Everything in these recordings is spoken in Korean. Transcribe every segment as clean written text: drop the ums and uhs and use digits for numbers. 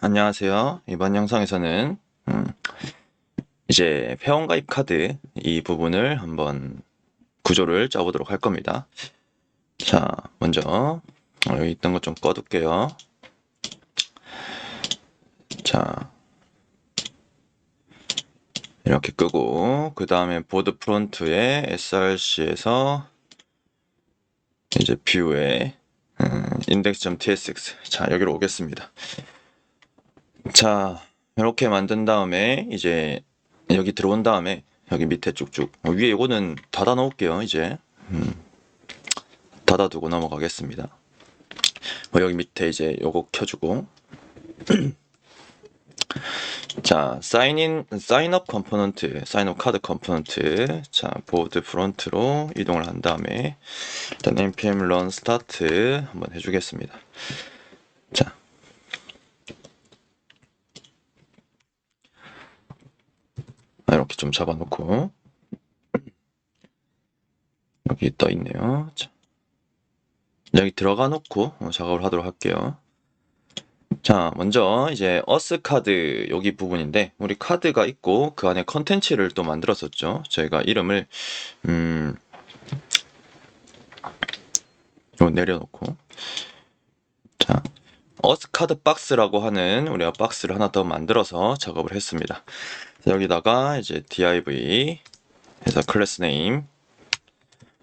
안녕하세요. 이번 영상에서는 이제 회원가입 카드 이 부분을 한번 구조를 짜보도록 할 겁니다. 자, 먼저 여기 있던 것 좀 꺼둘게요. 자, 이렇게 끄고 그 다음에 보드 프론트에 src에서 이제 뷰에 index.tsx 자, 여기로 오겠습니다. 자, 이렇게 만든 다음에 이제 여기 들어온 다음에 여기 밑에 쭉쭉 위에 이거는 닫아 놓을게요. 이제 닫아두고 넘어가겠습니다. 여기 밑에 이제 요거 켜주고 자 사인업 컴포넌트 사인업 카드 컴포넌트 자 보드 프론트로 이동을 한 다음에 일단 npm run start 한번 해주겠습니다. 자 이렇게 좀 잡아놓고 여기 떠 있네요. 자, 여기 들어가 놓고 작업을 하도록 할게요. 자, 먼저 이제 어스 카드 여기 부분인데 우리 카드가 있고 그 안에 컨텐츠를 또 만들었었죠. 저희가 이름을 요 내려놓고 자, 어스 카드 박스라고 하는 우리가 박스를 하나 더 만들어서 작업을 했습니다. 여기다가 이제 div 해서 클래스 네임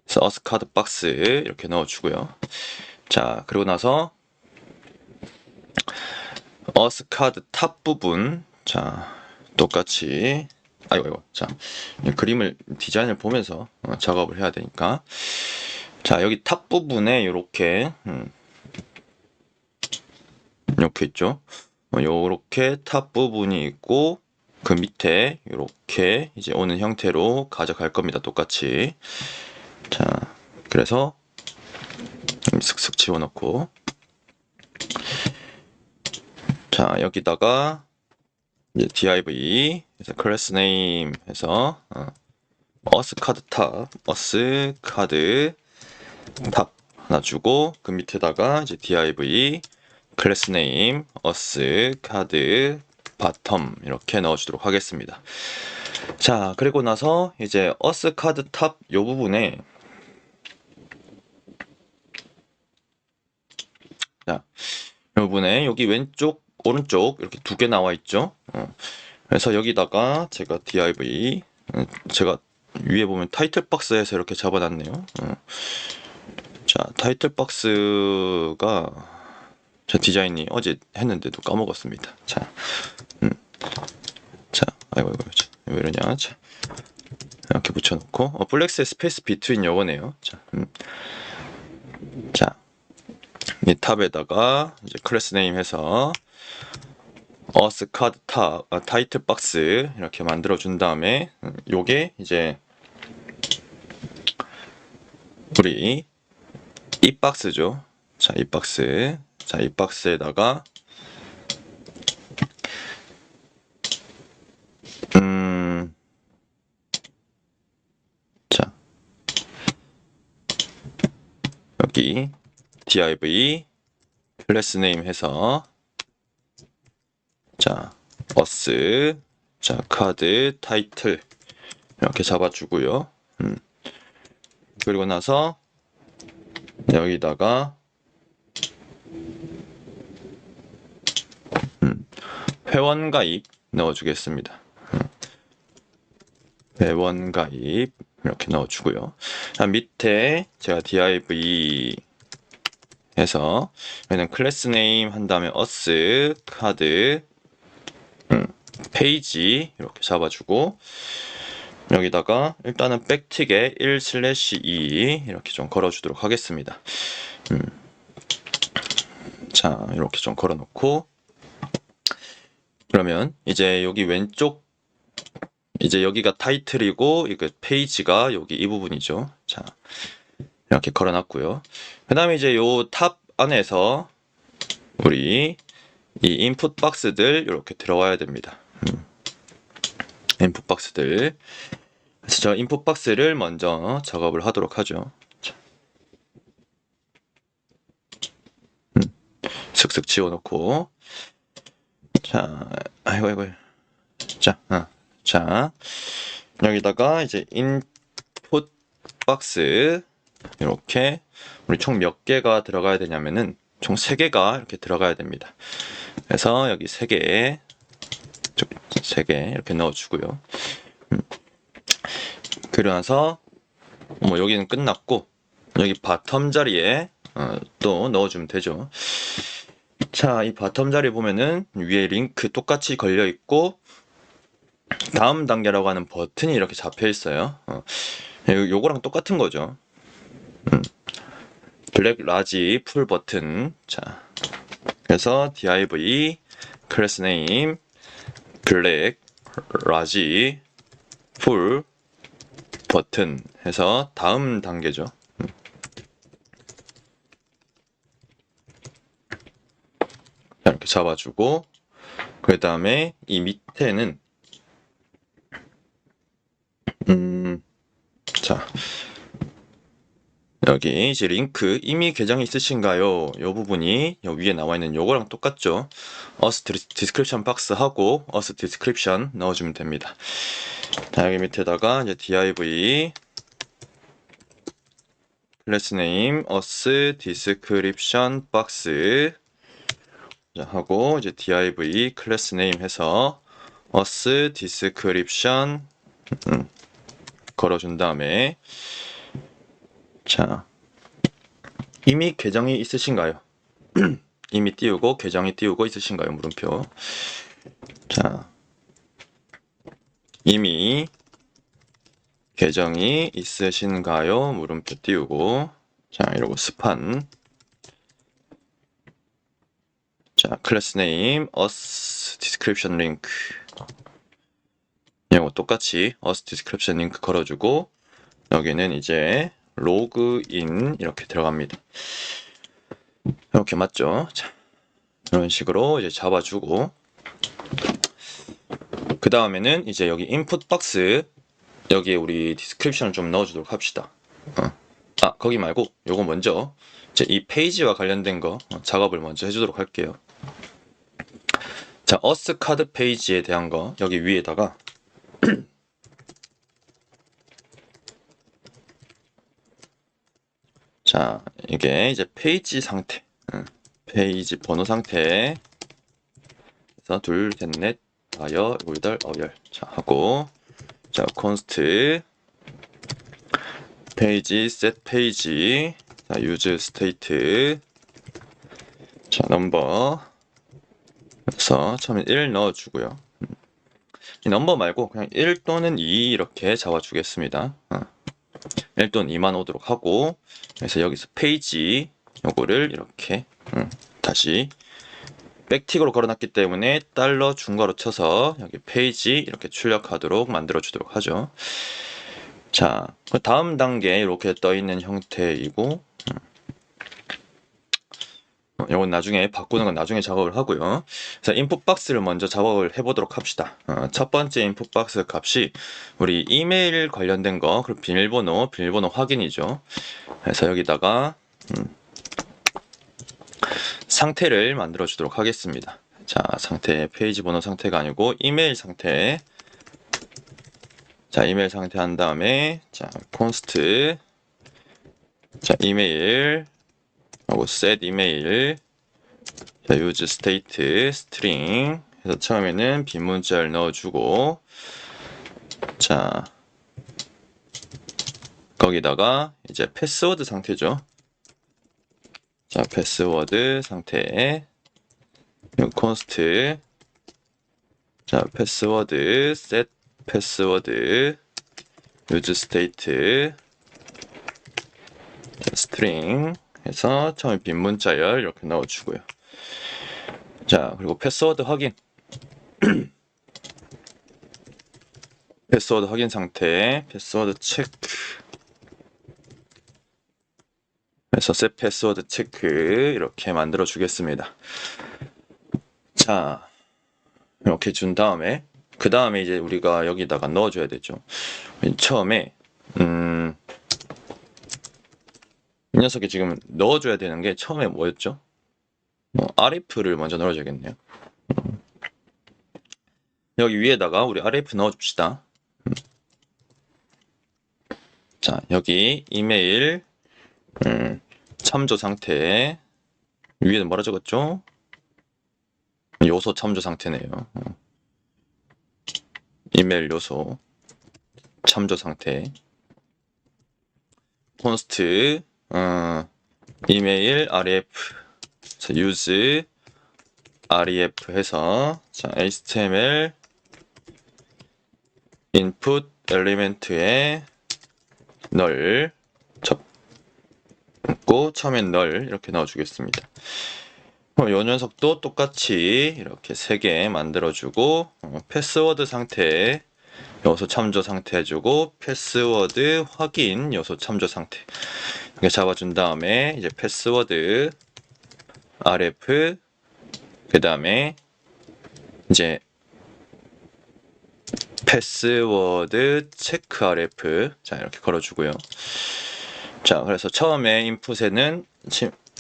그래서 어스 카드 박스 이렇게 넣어주고요. 자, 그리고 나서 어스 카드 탑 부분 자 똑같이 아이고 자 그림을 디자인을 보면서 작업을 해야 되니까 자 여기 탑 부분에 이렇게 이렇게 있죠. 요렇게 탑 부분이 있고 그 밑에 이렇게 이제 오는 형태로 가져갈 겁니다. 똑같이. 자, 그래서 슥슥 지워놓고 자 여기다가 이제 div 해서 class name 해서 어스 카드 탑 어스 카드 탑 하나 주고 그 밑에다가 이제 div 클래스 네임 어스 카드 바텀 이렇게 넣어주도록 하겠습니다. 자 그리고 나서 이제 어스 카드 탑 요 부분에 자 요 부분에 여기 왼쪽 오른쪽 이렇게 두 개 나와 있죠. 그래서 여기다가 제가 div 제가 위에 보면 타이틀 박스에서 이렇게 잡아놨네요. 자 타이틀 박스가 저 디자인이 어제 했는데도 까먹었습니다. 자, 자, 아이고, 왜 이러냐. 자, 이렇게 붙여놓고, 플렉스의 스페이스 비트윈 요거네요. 자, 자, 이 탑에다가 이제 클래스 네임 해서 어스 카드 탑, 타이틀 박스 이렇게 만들어준 다음에 요게 이제 우리 이 박스죠. 자, 이 박스. 자, 이 박스에다가 자, 여기 div 클래스 네임 해서 자, 어스 자, 카드 타이틀 이렇게 잡아주고요. 그리고 나서 여기다가 회원 가입 넣어주겠습니다. 회원 가입 이렇게 넣어주고요. 밑에 제가 div 해서 여기는 클래스 네임 한 다음에 어스 카드 페이지 이렇게 잡아주고 여기다가 일단은 백틱에 1/2 이렇게 좀 걸어주도록 하겠습니다. 자 이렇게 좀 걸어놓고 그러면 이제 여기 왼쪽 이제 여기가 타이틀이고 이거 페이지가 여기 이 부분이죠. 자 이렇게 걸어놨고요. 그 다음에 이제 요 탑 안에서 우리 이 인풋 박스들 이렇게 들어와야 됩니다. 인풋 박스들. 그래서 저 인풋 박스를 먼저 작업을 하도록 하죠. 자. 슥슥 지워놓고 자, 아이고. 자, 여기다가 이제 인풋 박스 이렇게 우리 총 몇 개가 들어가야 되냐면은 총 3개가 이렇게 들어가야 됩니다. 그래서 여기 3개 이렇게 넣어주고요. 그러면서 뭐 여기는 끝났고 여기 바텀 자리에 또 넣어주면 되죠. 자, 이 바텀 자리 보면은 위에 링크 똑같이 걸려 있고 다음 단계라고 하는 버튼이 이렇게 잡혀 있어요. 요거랑 똑같은 거죠. 블랙 라지 풀 버튼. 자, 그래서 div 클래스 네임 블랙 라지 풀 버튼 해서 다음 단계죠. 이렇게 잡아주고 그 다음에 이 밑에는 자, 여기 이제 링크 이미 계정이 있으신가요? 이 부분이 여기 위에 나와 있는 요거랑 똑같죠. us description 박스 하고 us description 넣어주면 됩니다. 자, 여기 밑에다가 이제 div 클래스 네임 us description 박스 하고 이제 div 클래스 네임 해서 us description 걸어준 다음에 자, 이미 계정이 있으신가요? 이미 띄우고 계정이 띄우고 있으신가요? 물음표. 자, 이미 계정이 있으신가요? 물음표 띄우고 자, 이러고 스판 자, 클래스 네임 us description link 이거 똑같이 us description link 걸어주고 여기는 이제 로그인 이렇게 들어갑니다. 이렇게 맞죠? 자, 이런 식으로 이제 잡아주고 그 다음에는 이제 여기 인풋 박스 여기에 우리 디스크립션을 좀 넣어주도록 합시다. 거기 말고 요거 먼저 이제 이 페이지와 관련된 거 작업을 먼저 해주도록 할게요. 자, us 카드 페이지에 대한 거 여기 위에다가 자, 이게 이제 페이지 상태 페이지 번호 상태 그래서 둘, 셋, 넷, 다여, 일덟, 어열 자 하고 자 const 페이지 set 페이지 자 use state 자 넘버 그래서 처음에 1 넣어주고요. 이 넘버 말고 그냥 1 또는 2 이렇게 잡아주겠습니다. 1 또는 2만 오도록 하고 그래서 여기서 페이지 요거를 이렇게 다시 백틱으로 걸어놨기 때문에 달러 중괄호 쳐서 여기 페이지 이렇게 출력하도록 만들어 주도록 하죠. 자, 그 다음 단계 이렇게 떠 있는 형태이고 이건 나중에 바꾸는 건 나중에 작업을 하고요. 그래서 인풋 박스를 먼저 작업을 해보도록 합시다. 첫 번째 인풋 박스 값이 우리 이메일 관련된 거 그리고 비밀번호 확인이죠. 그래서 여기다가 상태를 만들어 주도록 하겠습니다. 자, 상태 페이지 번호 상태가 아니고 이메일 상태. 자, 이메일 상태 한 다음에 자, const 자, 이메일 하고 set 이메일 자, use state string 해서 처음에는 빈 문자를 넣어주고 자, 거기다가 이제 패스워드 상태죠. 자, 패스워드 상태 const 자, 패스워드 set 패스워드 use state 자, string 해서 처음에 빈 문자열 이렇게 넣어주고요. 자, 그리고 패스워드 확인 패스워드 확인 상태 패스워드 체크 그래서 set 패스워드 체크 이렇게 만들어 주겠습니다. 자, 이렇게 준 다음에 그 다음에 이제 우리가 여기다가 넣어줘야 되죠. 처음에 이 녀석이 지금 넣어줘야 되는 게 처음에 뭐였죠? rf를 먼저 넣어줘야겠네요. 여기 위에다가 우리 rf 넣어줍시다. 자, 여기 이메일 참조 상태 위에는 뭐라 적었죠? 요소 참조 상태네요. 이메일 요소 참조 상태 const 이메일 ref use ref 해서 자, html input element에 null 접고 처음엔 null 이렇게 넣어주겠습니다. 요 녀석도 똑같이 이렇게 3개 만들어주고 패스워드 상태 요소 참조 상태 해주고 패스워드 확인 요소 참조 상태 이렇게 잡아준 다음에 이제 패스워드 rf 그 다음에 이제 패스워드 체크 rf 자 이렇게 걸어주고요. 자 그래서 처음에 인풋에는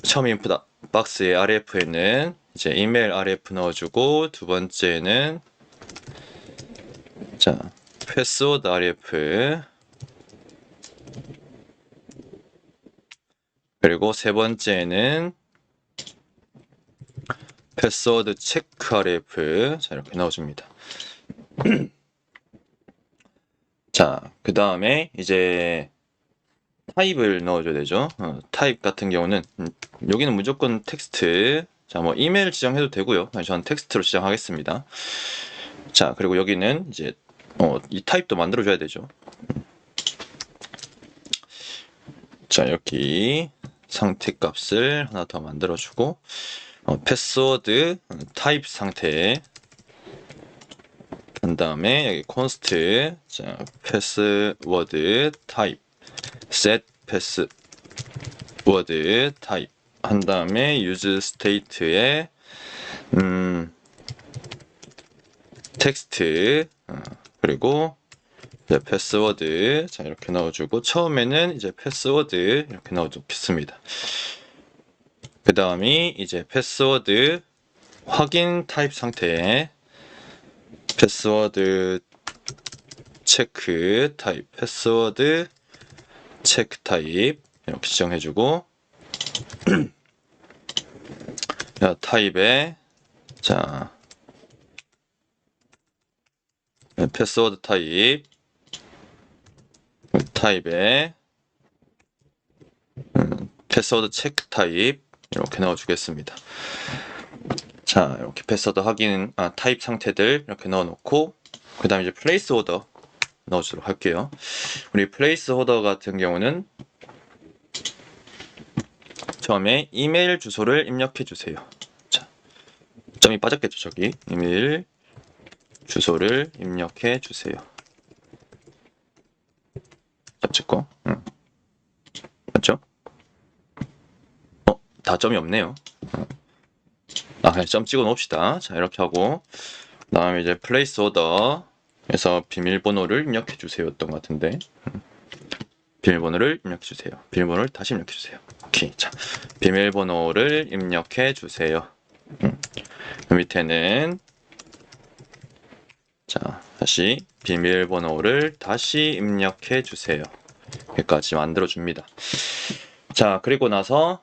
처음 인풋 박스의 rf에는 이제 이메일 rf 넣어주고 두 번째는 자 패스워드 rf 그리고 세 번째는 패스워드 체크 rf 자 이렇게 넣어줍니다. 자 그 다음에 이제 타입을 넣어줘야 되죠. 타입 같은 경우는 여기는 무조건 텍스트 자 뭐 이메일 지정해도 되고요. 저는 텍스트로 지정하겠습니다. 자 그리고 여기는 이제 이 타입도 만들어줘야 되죠. 자 여기 상태 값을 하나 더 만들어주고 패스워드 타입 상태 한 다음에 여기 const 자 패스워드 타입 set 패스워드 타입 한 다음에 use state에 텍스트 그리고 이제 패스워드 자 이렇게 넣어주고 처음에는 이제 패스워드 이렇게 넣어주겠습니다. 그 다음이 이제 패스워드 확인 타입 상태에 패스워드 체크 타입 패스워드 체크 타입 이렇게 지정해주고 타입에 자 패스워드 타입에 패스워드 체크 타입 이렇게 넣어주겠습니다. 자 이렇게 패스워드 확인 타입 상태들 이렇게 넣어놓고 그 다음에 이제 플레이스 오더 넣어주도록 할게요. 우리 플레이스 오더 같은 경우는 처음에 이메일 주소를 입력해 주세요. 자 점이 빠졌겠죠 저기 이메일 주소를 입력해 주세요. 잡찍고 맞죠? 다 점이 없네요. 그냥 점 찍어 놓읍시다. 자 이렇게 하고 그 다음에 이제 플레이스 오더에서 비밀번호를 입력해 주세요 였던 것 같은데 비밀번호를 입력해 주세요. 비밀번호를 다시 입력해 주세요. 오케이. 자 비밀번호를 입력해 주세요. 그 밑에는 자 다시 비밀번호를 다시 입력해 주세요. 여기까지 만들어 줍니다. 자 그리고 나서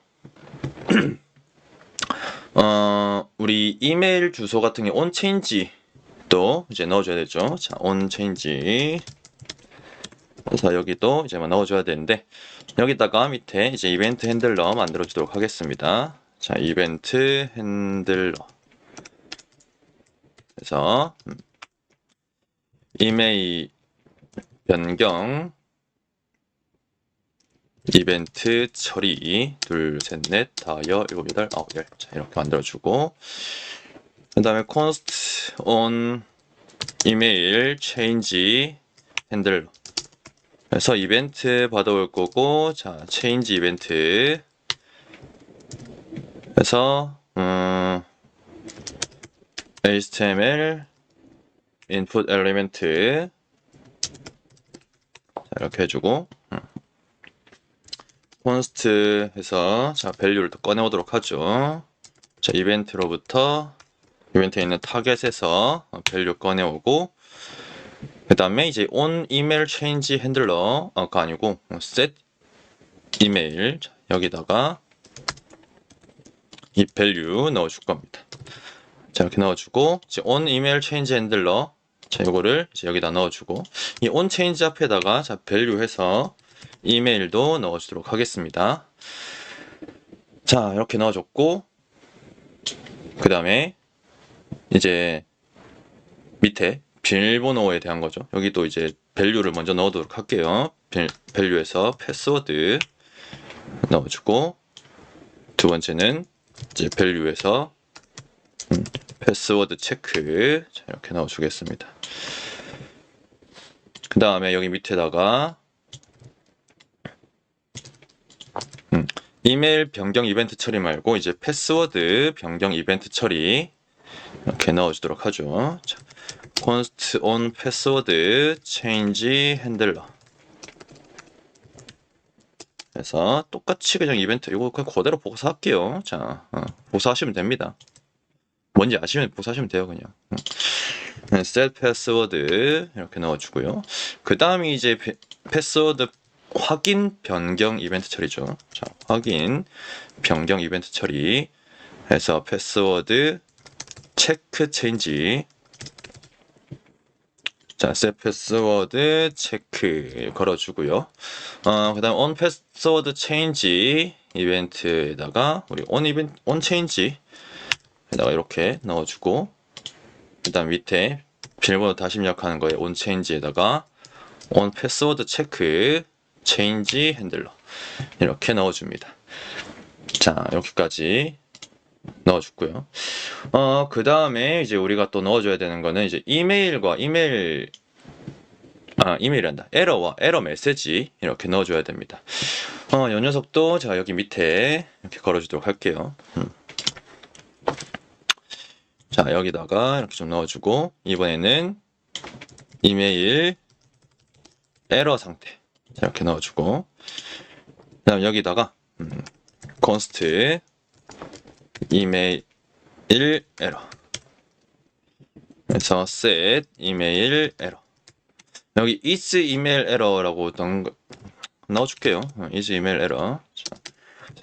우리 이메일 주소 같은 게 onChange 또 이제 넣어줘야 되죠. 자 onChange 그래서 여기도 이제 넣어줘야 되는데 여기다가 밑에 이제 이벤트 핸들러 만들어 주도록 하겠습니다. 자 이벤트 핸들러 그래서 이메일 변경 이벤트 처리 둘, 셋, 넷, 다, 여, 일곱, 여덟, 아홉, 열 자, 이렇게 만들어주고 그 다음에 const on email change 핸들러 그래서 이벤트 받아올 거고 자 change 이벤트 그래서 HTML input element 자, 이렇게 해주고 const 해서 자 value를 또 꺼내 오도록 하죠. 자 이벤트로부터 이벤트에 있는 타겟에서 밸류 꺼내오고, 그 다음에 이제 on email change handler가 아니고 set email, 여기다가 이 밸류 넣어줄 겁니다. 자, 이렇게 넣어주고, 이제 on email change handler, 자, 요거를 이제 여기다 넣어주고, 이 on change 앞에다가 자, 밸류 해서 이메일도 넣어주도록 하겠습니다. 자, 이렇게 넣어줬고, 그 다음에 이제 밑에 비밀번호에 대한 거죠. 여기도 이제 밸류를 먼저 넣어도록 할게요. 밸류에서 패스워드 넣어주고, 두 번째는 이제 밸류에서 패스워드 체크, 자, 이렇게 넣어주겠습니다. 그 다음에 여기 밑에다가 이메일 변경 이벤트 처리 말고 이제 패스워드 변경 이벤트 처리 이렇게 넣어주도록 하죠. 자, const on password change handler. 그래서 똑같이 그냥 이벤트 이거 그냥 그대로 복사할게요. 자, 복사하시면 됩니다. 뭔지 아시면 복사하시면 돼요, 그냥. set password 이렇게 넣어주고요. 그 다음이 이제 패스워드 확인 변경 이벤트 처리죠. 자, 확인 변경 이벤트 처리 해서 패스워드 체크 체인지, 자, set 패스워드 체크 걸어주고요. 그 다음 on 패스워드 체인지 이벤트에다가 우리 on 체인지 에다가 이렇게 넣어주고, 그 다음 밑에 비밀번호 다시 입력하는 거에 on change에다가 on 패스워드 체크 체인지 핸들러 이렇게 넣어줍니다. 자, 여기까지 넣어줬고요. 그 다음에 이제 우리가 또 넣어줘야 되는 거는 이제 이메일이란다. 에러와 에러 메시지 이렇게 넣어줘야 됩니다. 이 녀석도 제가 여기 밑에 이렇게 걸어주도록 할게요. 자, 여기다가 이렇게 좀 넣어주고, 이번에는 이메일 에러 상태, 자, 이렇게 넣어주고, 그 다음 여기다가 const 이메일 에러, 그래서 set 이메일 에러, 여기 is email error라고 넣어줄게요. is email error. 자,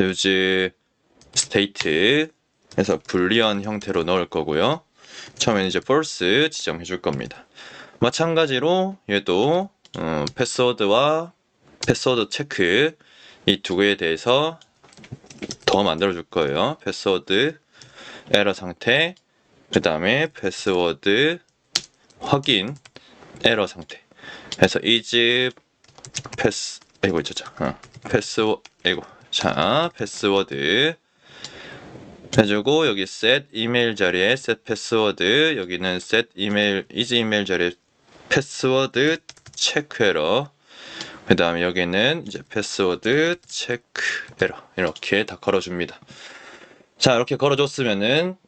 use state 해서 불리한 형태로 넣을 거고요. 처음에는 이제 false 지정해 줄 겁니다. 마찬가지로 얘도 패스워드와 패스워드 체크 이 두 개에 대해서 더 만들어 줄 거예요. 패스워드 에러 상태, 그 다음에 패스워드 확인 에러 상태 해서 is 패스워드 해주고, 여기 set 이메일 자리에 set 패스워드, 여기는 set 이메일 is 이메일 자리에 패스워드 체크 에러, 그 다음에 여기는 이제 패스워드 체크 에러 이렇게 다 걸어줍니다. 자, 이렇게 걸어줬으면은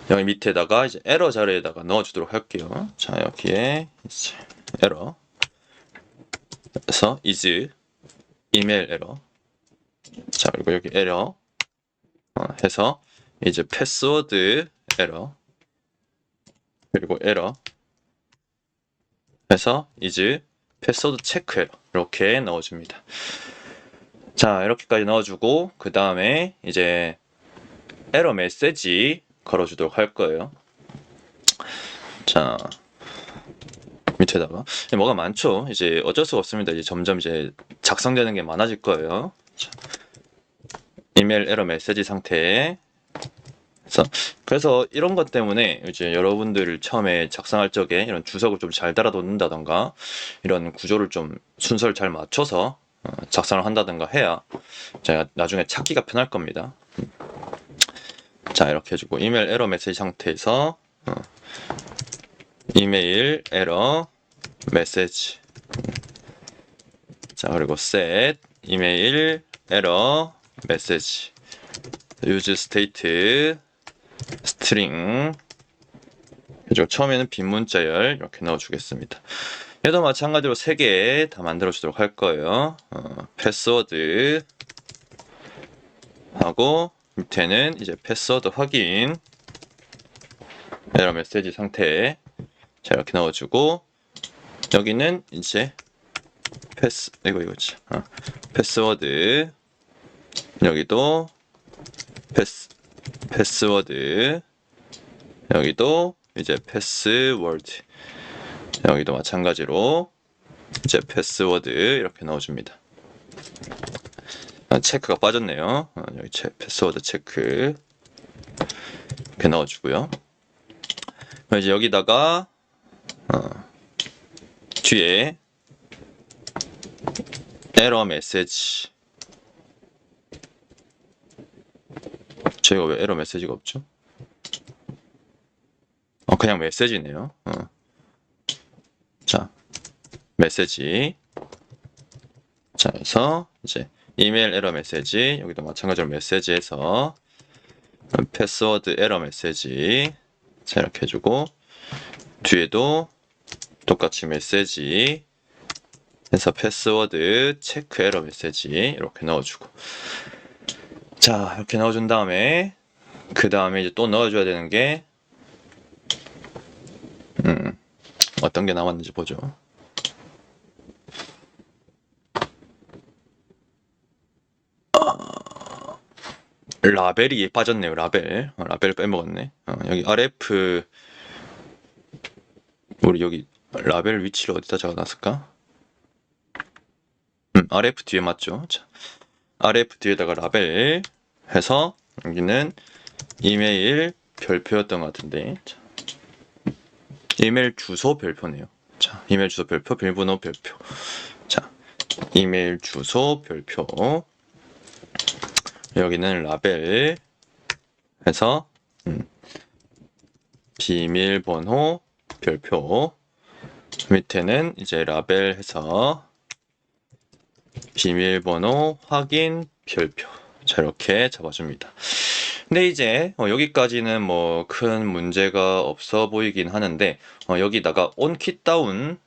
여기 밑에다가 이제 에러 자리에다가 넣어주도록 할게요. 자, 여기에 이제 에러, 그래서 is 이메일 에러, 자, 그리고 여기 에러 해서 이제 패스워드 에러, 그리고 에러 해서 이제 패스워드 체크 에러 이렇게 넣어줍니다. 자, 이렇게까지 넣어주고, 그 다음에 이제 에러 메시지 걸어주도록 할 거예요. 자, 밑에다가 뭐가 많죠. 이제 어쩔 수가 없습니다. 이제 점점 이제 작성되는 게 많아질 거예요. 자, 이메일 에러 메시지 상태. 그래서 이런 것 때문에 이제 여러분들 처음에 작성할 적에 이런 주석을 좀 잘 달아놓는다던가 이런 구조를 좀 순서를 잘 맞춰서 작성을 한다던가 해야 제가 나중에 찾기가 편할 겁니다. 자, 이렇게 해주고 이메일 에러 메시지 상태에서 이메일 에러 메시지, 자, 그리고 set 이메일 에러 메시지, use state string 해주고, 처음에는 빈 문자열 이렇게 넣어주겠습니다. 얘도 마찬가지로 3개 다 만들어 주도록 할 거예요. 패스워드 하고 밑에는 이제 패스워드 확인 에러 메시지 상태. 자, 이렇게 넣어주고, 여기는 이제 패스워드. 여기도 패스워드. 여기도 이제 패스워드. 여기도 마찬가지로 이제 패스워드 이렇게 넣어줍니다. 체크가 빠졌네요. 여기 패스워드 체크 이렇게 넣어주고요. 이제 여기다가 뒤에 에러 메시지. 저희가 왜 에러 메시지가 없죠? 그냥 메시지네요. 자, 메시지. 자, 해서 이제 이메일 에러 메시지. 여기도 마찬가지로 메시지에서 패스워드 에러 메시지. 자, 이렇게 해주고, 뒤에도 똑같이 메시지 해서 패스워드 체크 에러 메시지 이렇게 넣어주고, 자, 이렇게 넣어준 다음에 그 다음에 이제 또 넣어줘야 되는 게 어떤 게 남았는지 보죠. 라벨이 빠졌네요. 라벨 빼먹었네. 여기 RF 우리 여기 라벨 위치를 어디다 적어놨을까? RF 뒤에 맞죠? 자, RF 뒤에다가 라벨 해서 여기는 이메일 별표였던 것 같은데, 자, 이메일 주소 별표네요. 자, 이메일 주소 별표, 비밀번호 별표. 자, 이메일 주소 별표. 여기는 라벨 해서 비밀번호 별표. 밑에는 이제 라벨 해서 비밀번호 확인 별표. 자, 이렇게 잡아줍니다. 근데 이제 여기까지는 뭐 큰 문제가 없어 보이긴 하는데, 여기다가 온키 다운,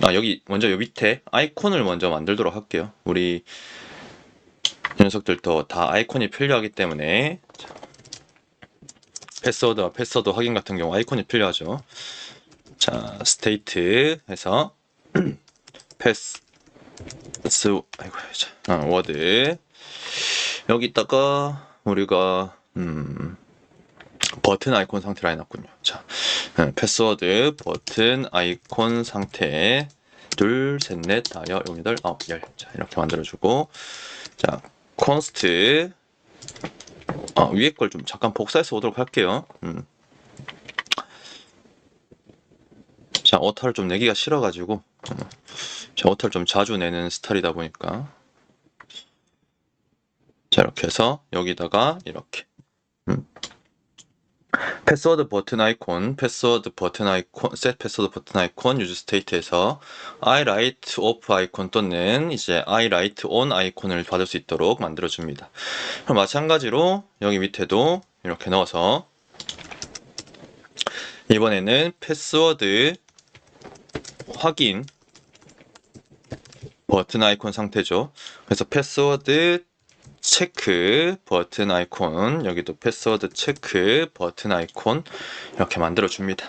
여기 먼저 요 밑에 아이콘을 먼저 만들도록 할게요. 우리 녀석들도 다 아이콘이 필요하기 때문에, 패스워드와 패스워드 확인 같은 경우 아이콘이 필요하죠. 자, 스테이트 해서 워드. 여기다가 우리가 버튼 아이콘 상태로 해놨군요. 자, 패스워드 버튼 아이콘 상태 둘, 셋, 넷, 다, 여, 일, 여덟, 아홉, 열. 자, 이렇게 만들어주고, 자, const 위에 걸 좀 잠깐 복사해서 오도록 할게요. 자, 오타를 좀 내기가 싫어가지고, 자, 오타를 좀 자주 내는 스타일이다 보니까, 자, 이렇게 해서 여기다가 이렇게 패스워드 버튼 아이콘, 셋 패스워드 버튼 아이콘, 유즈 스테이트에서 I write off 아이콘 또는 이제 I write on 아이콘을 받을 수 있도록 만들어줍니다. 그럼 마찬가지로 여기 밑에도 이렇게 넣어서 이번에는 패스워드 확인 버튼 아이콘 상태죠. 그래서 패스워드 체크 버튼 아이콘, 여기도 패스워드 체크 버튼 아이콘 이렇게 만들어 줍니다.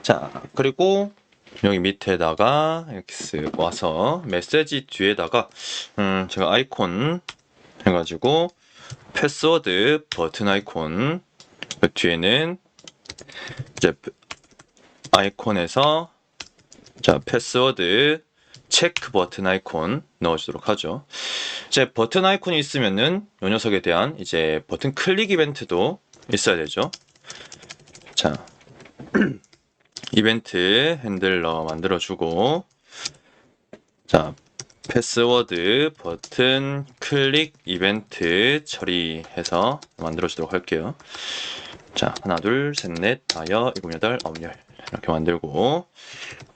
자, 그리고 여기 밑에다가 이렇게 쓱 와서 메시지 뒤에다가 제가 아이콘 해가지고 패스워드 버튼 아이콘, 그 뒤에는 이제 아이콘에서 자, 패스워드 체크 버튼 아이콘 넣어주도록 하죠. 이제 버튼 아이콘이 있으면은 이 녀석에 대한 이제 버튼 클릭 이벤트도 있어야 되죠. 자, 이벤트 핸들러 만들어주고, 자, 패스워드 버튼 클릭 이벤트 처리해서 만들어주도록 할게요. 자, 하나, 둘, 셋, 넷, 다여, 일곱, 여덟, 아홉, 열 이렇게 만들고,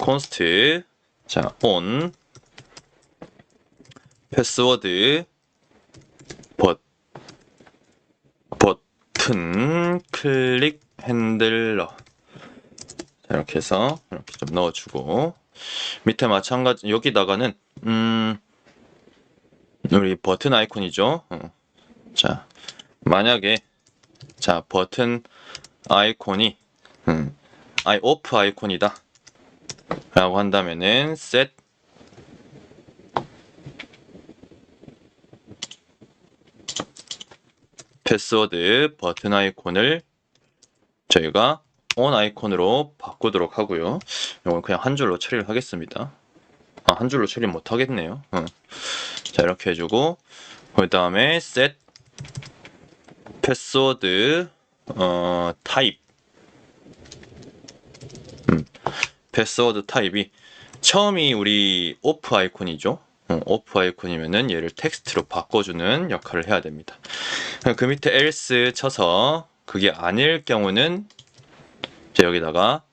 const 자, on 패스워드 버튼 클릭 핸들러. 자, 이렇게 해서 이렇게 좀 넣어주고, 밑에 마찬가지 여기다가는 우리 버튼 아이콘이죠. 자, 만약에 자 버튼 아이콘이 오프 아이콘이다 라고 한다면은 set 패스워드 버튼 아이콘을 저희가 on 아이콘으로 바꾸도록 하고요. 이건 그냥 한 줄로 처리를 하겠습니다. 한 줄로 처리 못 하겠네요. 자, 이렇게 해주고 그 다음에 set 패스워드 타입 패스워드 타입이 처음이 우리 오프 아이콘이죠. 오프 아이콘이면은 얘를 텍스트로 바꿔주는 역할을 해야 됩니다. 그 밑에 else 쳐서 그게 아닐 경우는 이제 여기다가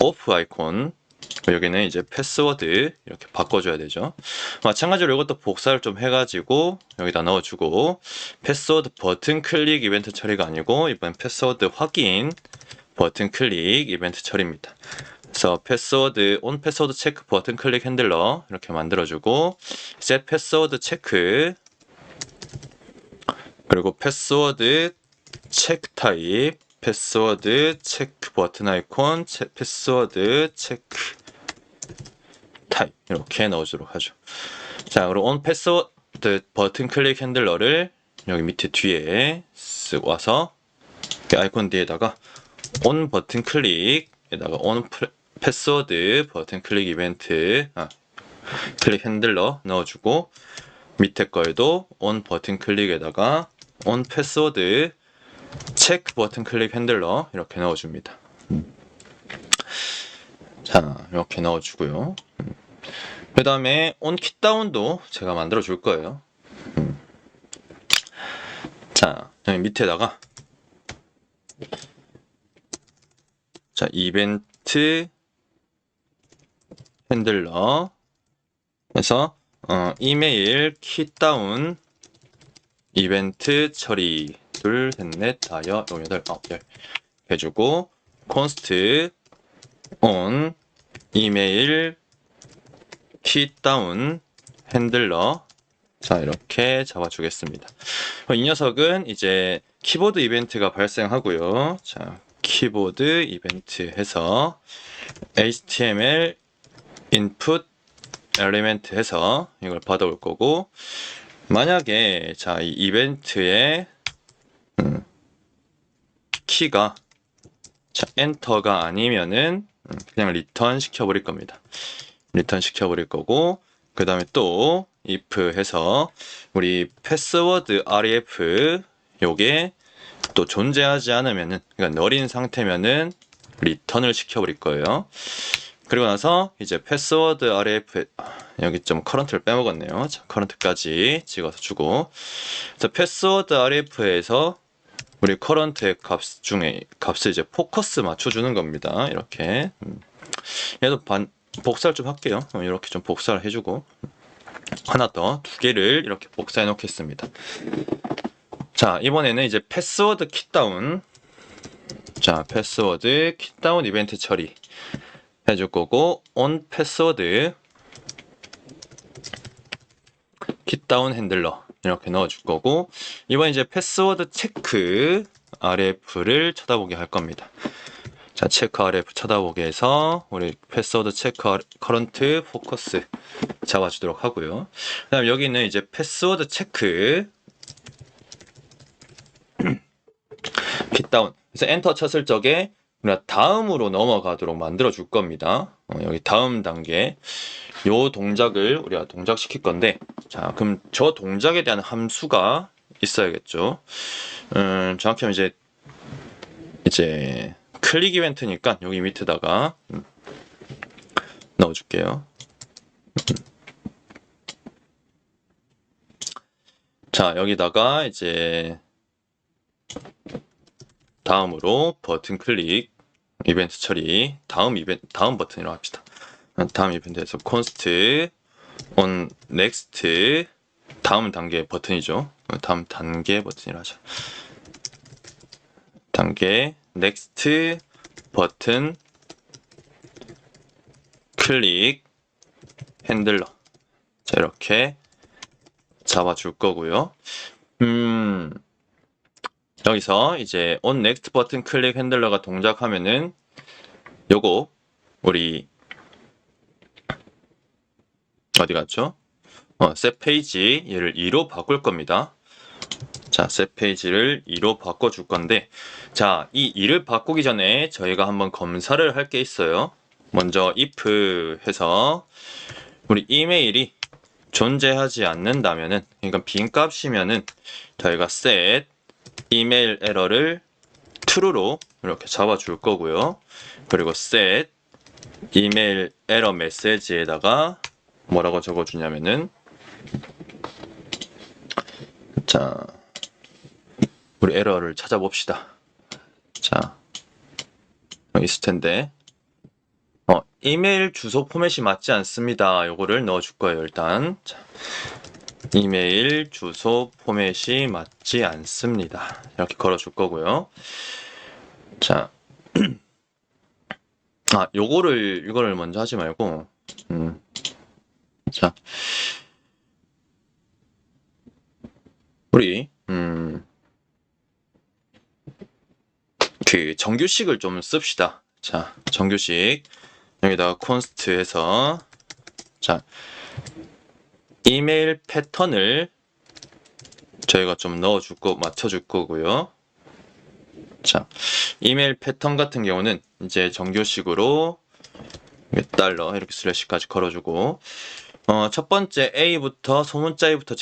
오프 아이콘 여기는 이제 패스워드 이렇게 바꿔줘야 되죠. 마찬가지로 이것도 복사를 좀 해가지고 여기다 넣어주고 패스워드 버튼 클릭 이벤트 처리가 아니고 이번 패스워드 확인 버튼 클릭 이벤트 처리입니다. 그래서 패스워드 온 패스워드 체크 버튼 클릭 핸들러 이렇게 만들어주고 set 패스워드 체크 그리고 패스워드 체크 타입 패스워드 체크 버튼 아이콘 패스워드 체크 타입 이렇게 넣어주도록 하죠. 자, 그리고 온 패스워드 버튼 클릭 핸들러를 여기 밑에 뒤에 쓱 와서 아이콘 뒤에다가 온 버튼 클릭에다가 온 패스워드 버튼 클릭 이벤트 클릭 핸들러 넣어주고 밑에 거에도 온 버튼 클릭에다가 온 패스워드 체크 버튼 클릭 핸들러 이렇게 넣어줍니다. 자, 이렇게 넣어주고요. 그 다음에 온 킷다운도 제가 만들어 줄 거예요. 자, 여기 밑에다가 자, 이벤트 핸들러 해서 이메일 킷다운 이벤트 처리 둘, 셋, 넷, 다여, 여, 여덟, 아홉, 열 해주고 const on 이메일 킷다운 핸들러 자 이렇게 잡아주겠습니다. 이 녀석은 이제 키보드 이벤트가 발생하고요. 자 키보드 이벤트 해서 HTML input element 해서 이걸 받아올 거고 만약에 자 이 이벤트의 키가 자 엔터가 아니면은 그냥 리턴 시켜버릴 겁니다. 리턴 시켜버릴 거고 그 다음에 또 if 해서 우리 패스워드 ref 요게 또 존재하지 않으면은 그러니까 널인 상태면은 리턴을 시켜버릴 거예요. 그리고 나서 이제 패스워드 ref 여기 좀 커런트를 빼먹었네요. 자, 커런트까지 찍어서 주고 그래서 패스워드 rf에서 우리 커런트의 값 중에 값을 이제 포커스 맞춰주는 겁니다. 이렇게 얘도 복사를 좀 할게요. 이렇게 좀 복사를 해주고 하나 더 두 개를 이렇게 복사해 놓겠습니다. 자 이번에는 이제 패스워드 킷다운 자 패스워드 킷다운 이벤트 처리 해줄 거고 on 패스워드 킷다운 핸들러 이렇게 넣어줄 거고 이번 이제 패스워드 체크 rf를 쳐다보게 할 겁니다. 자 체크 rf 쳐다보게 해서 우리 패스워드 체크 커런트 포커스 잡아주도록 하고요. 그 다음 여기는 이제 패스워드 체크 킷다운 그래서 엔터 쳤을 적에 우리가 다음으로 넘어가도록 만들어 줄 겁니다. 여기 다음 단계 요 동작을 우리가 동작시킬 건데 자 그럼 저 동작에 대한 함수가 있어야겠죠. 정확히 하면 이제 클릭 이벤트니까 여기 밑에다가 넣어줄게요. 자 여기다가 이제 다음으로 버튼 클릭 이벤트 처리 다음 버튼이라고 합시다. 다음 이벤트에서 const on next 다음 단계 버튼이죠. 다음 단계 버튼이라 하죠. 단계 next 버튼 클릭 핸들러 자 이렇게 잡아줄 거고요. 여기서 이제 on next 버튼 클릭 핸들러가 동작하면은 요거 우리 어디 갔죠? set 페이지 얘를 2로 바꿀 겁니다. 자, set 페이지를 2로 바꿔줄 건데, 자, 이 2를 바꾸기 전에 저희가 한번 검사를 할 게 있어요. 먼저 if 해서 우리 이메일이 존재하지 않는다면은, 그러니까 빈 값이면은 저희가 set 이메일 에러를 true로 이렇게 잡아줄 거고요. 그리고 set 이메일 에러 메시지에다가 뭐라고 적어주냐면은, 자, 우리 에러를 찾아봅시다. 자, 여기 있을 텐데, 이메일 주소 포맷이 맞지 않습니다. 요거를 넣어줄 거예요, 일단. 자, 이메일 주소 포맷이 맞지 않습니다. 이렇게 걸어줄 거고요. 자, 이거를 먼저 하지 말고, 자, 우리, 그 정규식을 좀 씁시다. 자, 정규식. 여기다가 const 해서, 자, 이메일 패턴을 저희가 좀 맞춰줄 거고요. 자, 이메일 패턴 같은 경우는 이제 정규식으로 달러 이렇게 슬래시까지 걸어주고, 첫 번째 A부터 소문자 A부터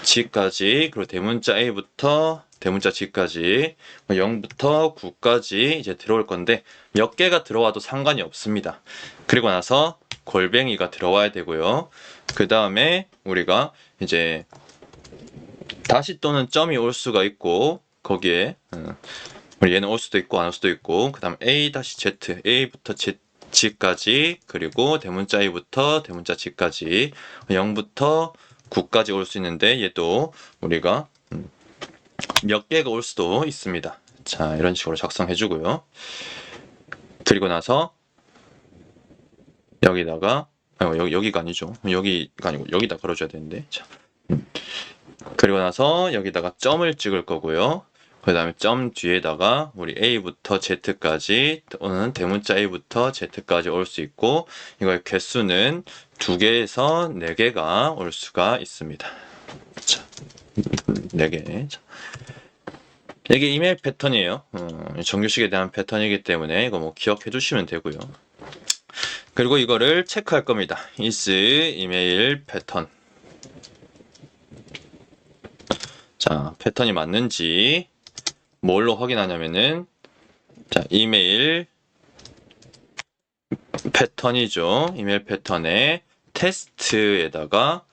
G까지, 그리고 대문자 A부터 대문자 G까지, 0부터 9까지 이제 들어올 건데, 몇 개가 들어와도 상관이 없습니다. 그리고 나서 골뱅이가 들어와야 되고요. 그 다음에 우리가 이제 다시 또는 점이 올 수가 있고, 거기에 얘는 올 수도 있고 안 올 수도 있고, 그 다음 A-Z, A부터 G까지, 그리고 대문자 A부터 대문자 G까지, 0부터 9까지 올 수 있는데, 얘도 우리가 몇 개가 올 수도 있습니다. 자, 이런 식으로 작성해 주고요. 그리고 나서 여기다가 여기가 아니죠. 여기가 아니고 여기다 걸어줘야 되는데. 자, 그리고 나서 여기다가 점을 찍을 거고요. 그 다음에 점 뒤에다가 우리 A부터 Z까지 또는 대문자 A부터 Z까지 올 수 있고, 이거의 개수는 2개에서 4개가 올 수가 있습니다. 자, 4개. 자, 이게 이메일 패턴이에요. 정규식에 대한 패턴이기 때문에 이거 뭐 기억해 주시면 되고요. 그리고 이거를 체크할 겁니다. is 이메일 패턴. 자, 패턴이 맞는지 뭘로 확인하냐면은, 자, 이메일 패턴이죠. 이메일 패턴에 테스트에다가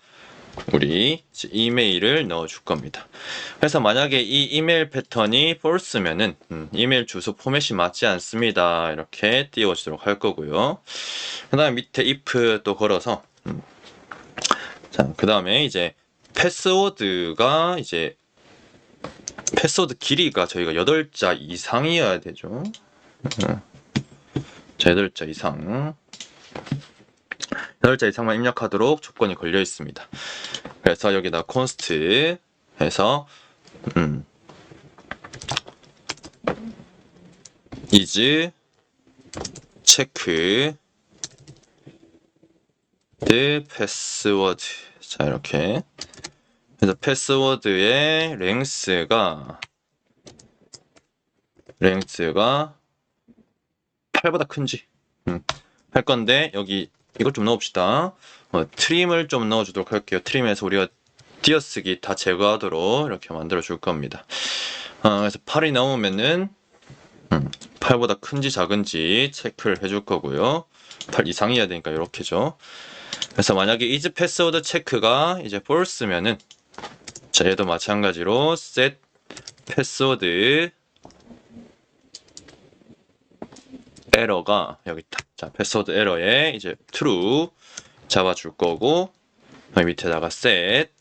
우리 이메일을 넣어줄 겁니다. 그래서 만약에 이 이메일 패턴이 false면은 이메일 주소 포맷이 맞지 않습니다. 이렇게 띄워주도록 할 거고요. 그 다음에 밑에 if 또 걸어서, 자, 그 다음에 이제 패스워드가 이제 패스워드 길이가 저희가 8자 이상이어야 되죠. 자, 8자 이상. 8자 이상만 입력하도록 조건이 걸려 있습니다. 그래서 여기다 const 해서 is check the password. 자, 이렇게. 그래서 패스워드의 length가 8보다 큰지 할 건데, 여기 이것 좀 넣읍시다. 트림을 좀 넣어주도록 할게요. 트림에서 우리가 띄어쓰기 다 제거하도록 이렇게 만들어 줄 겁니다. 그래서 8이 나오면은 8보다 큰지 작은지 체크를 해줄 거고요. 8 이상이어야 되니까 이렇게죠. 그래서 만약에 is password 체크가 이제 false면은, 자, 얘도 마찬가지로 set password 에러가 여기 있다. 자, 패스워드 에러에 이제 true 잡아줄 거고, 여기 밑에다가 set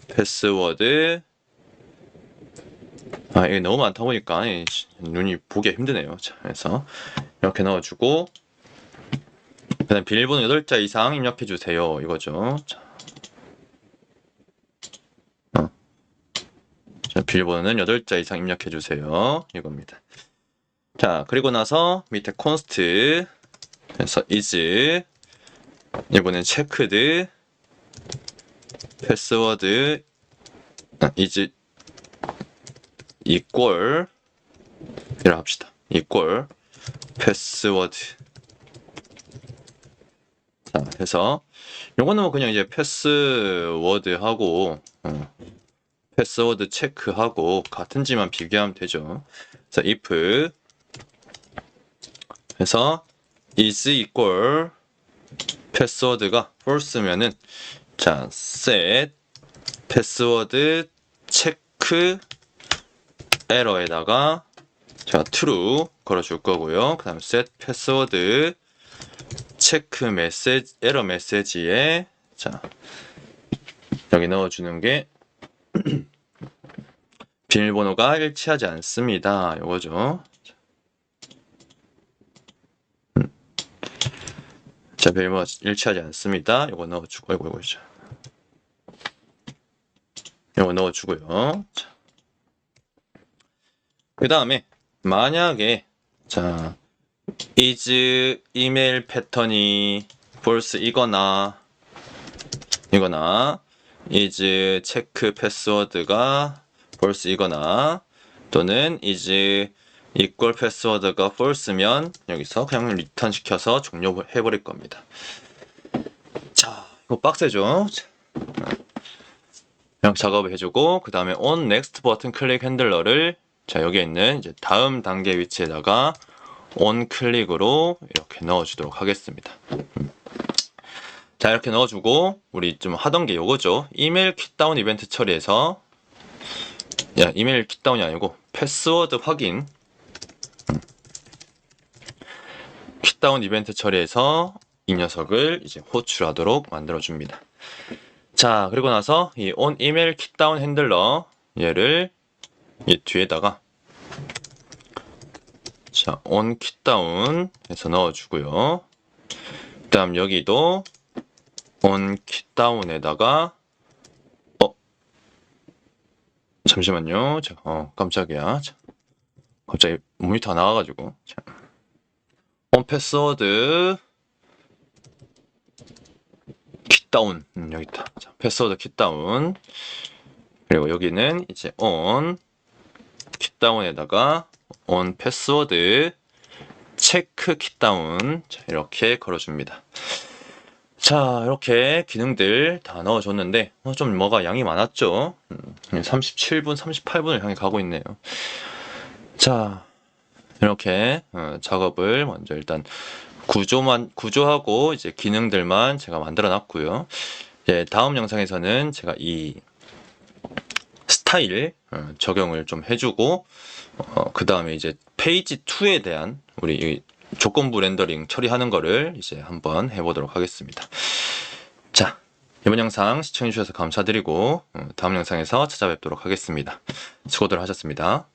패스워드, 이게 너무 많다 보니까 눈이 보기가 힘드네요. 자, 그래서 이렇게 넣어주고, 그 다음 비밀번호 8자 이상 입력해주세요. 이거죠. 자, 자, 비밀번호는 8자 이상 입력해 주세요. 이겁니다. 자, 그리고 나서 밑에 const 해서 is 이번엔 체크드 패스워드 is equal 이라 합시다. equal 패스워드. 자, 해서 요거는 뭐 그냥 이제 패스워드하고 패스워드 체크하고 같은지만 비교하면 되죠. 자, if 해서 is equal 패스워드가 false면은 자, set 패스워드 체크 에러에다가 자, true 걸어줄 거고요. 그 다음 set 패스워드 체크 메시지 에러 메시지에 자, 여기 넣어주는 게 비밀번호가 일치하지 않습니다. 요거죠. 자, 비밀번호 일치하지 않습니다. 요거 넣어주고, 이거 요거 넣어주고요. 그 다음에 만약에 자, is 이메일 패턴이 false 이거나 is 체크 패스워드가 false 이거나 또는 is equal 패스워드가 false면 여기서 그냥 리턴 시켜서 종료해버릴 겁니다. 자, 이거 빡세죠? 그냥 작업을 해주고 그 다음에 on next 버튼 클릭 핸들러를 자, 여기에 있는 이제 다음 단계 위치에다가 on 클릭으로 이렇게 넣어주도록 하겠습니다. 자, 이렇게 넣어주고 우리 좀 하던 게 요거죠. 이메일 킥다운 이벤트 처리해서 이메일 킥다운이 아니고 패스워드 확인 킥다운 이벤트 처리해서 이 녀석을 이제 호출하도록 만들어줍니다. 자, 그리고 나서 이 on 이메일 킥다운 핸들러 얘를 이 뒤에다가 자, on 킥다운 해서 넣어주고요. 그 다음 여기도 on 킥다운에다가 잠시만요. 자, 깜짝이야. 자, 갑자기 모니터 나와가지고 자, on 패스워드 킥다운 여기 있다. 자, 패스워드 킥다운 그리고 여기는 이제 on 킥다운에다가 on 패스워드 체크 킥다운 자, 이렇게 걸어줍니다. 자, 이렇게 기능들 다 넣어줬는데 좀 뭐가 양이 많았죠. 37분, 38분을 향해 가고 있네요. 자, 이렇게 작업을 먼저 일단 구조하고 이제 기능들만 제가 만들어 놨고요. 이제 다음 영상에서는 제가 이 스타일 적용을 좀 해주고 그 다음에 이제 페이지 2에 대한 우리 이 조건부 렌더링 처리하는 거를 이제 한번 해보도록 하겠습니다. 자, 이번 영상 시청해주셔서 감사드리고 다음 영상에서 찾아뵙도록 하겠습니다. 수고들 하셨습니다.